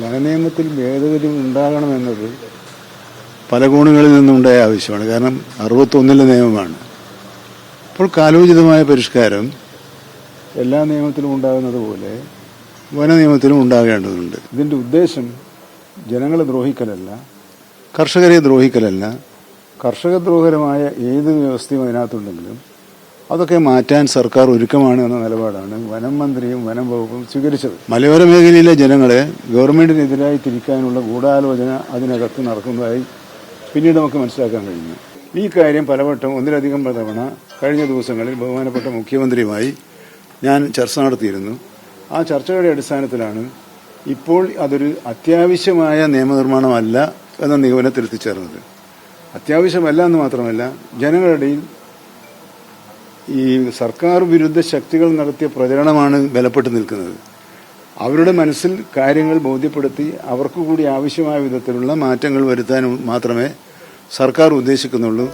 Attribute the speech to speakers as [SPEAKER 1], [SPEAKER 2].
[SPEAKER 1] വനനിയമത്തിൽ ഭേദഗതി ഉണ്ടാകണമെന്നത് പല കോണുകളിൽ നിന്നുണ്ടായ ആവശ്യമാണ്. കാരണം 61 നിയമമാണ്. അപ്പോൾ കാലോചിതമായ പരിഷ്കാരം എല്ലാ നിയമത്തിലും ഉണ്ടാകുന്നത് പോലെ വനനിയമത്തിലും ഉണ്ടാകേണ്ടതുണ്ട്. ഇതിൻ്റെ ഉദ്ദേശം ജനങ്ങളെ ദ്രോഹിക്കലല്ല, കർഷകരെ ദ്രോഹിക്കലല്ല. കർഷകദ്രോഹകരമായ ഏത് വ്യവസ്ഥയും അതിനകത്തുണ്ടെങ്കിലും അതൊക്കെ മാറ്റാൻ സർക്കാർ ഒരുക്കമാണ് എന്ന നിലപാടാണ് വനം മന്ത്രിയും വനം വകുപ്പും സ്വീകരിച്ചത്. മലയോര മേഖലയിലെ ജനങ്ങളെ ഗവൺമെന്റിനെതിരായി തിരിക്കാനുള്ള ഗൂഢാലോചന അതിനകത്ത് നടക്കുന്നതായി പിന്നീട് നമുക്ക് മനസ്സിലാക്കാൻ കഴിഞ്ഞു. ഈ കാര്യം പലവട്ടം ഒന്നിലധികം തവണ കഴിഞ്ഞ ദിവസങ്ങളിൽ ബഹുമാനപ്പെട്ട മുഖ്യമന്ത്രിയുമായി ഞാൻ ചർച്ച നടത്തിയിരുന്നു. ആ ചർച്ചയുടെ അടിസ്ഥാനത്തിലാണ് ഇപ്പോൾ അതൊരു അത്യാവശ്യമായ നിയമനിർമ്മാണമല്ല എന്ന നിഗമനത്തിൽ എത്തിച്ചേർന്നത്. അത്യാവശ്യമല്ല എന്ന് മാത്രമല്ല, ജനങ്ങളുടെയിൽ ഈ സർക്കാർ വിരുദ്ധ ശക്തികൾ നടത്തിയ പ്രചരണമാണ് ബലപ്പെട്ട് നിൽക്കുന്നത്. അവരുടെ മനസ്സിൽ കാര്യങ്ങൾ ബോധ്യപ്പെടുത്തി അവർക്ക് കൂടി ആവശ്യമായ വിധത്തിലുള്ള മാറ്റങ്ങൾ വരുത്താൻ മാത്രമേ സർക്കാർ ഉദ്ദേശിക്കുന്നുള്ളൂ.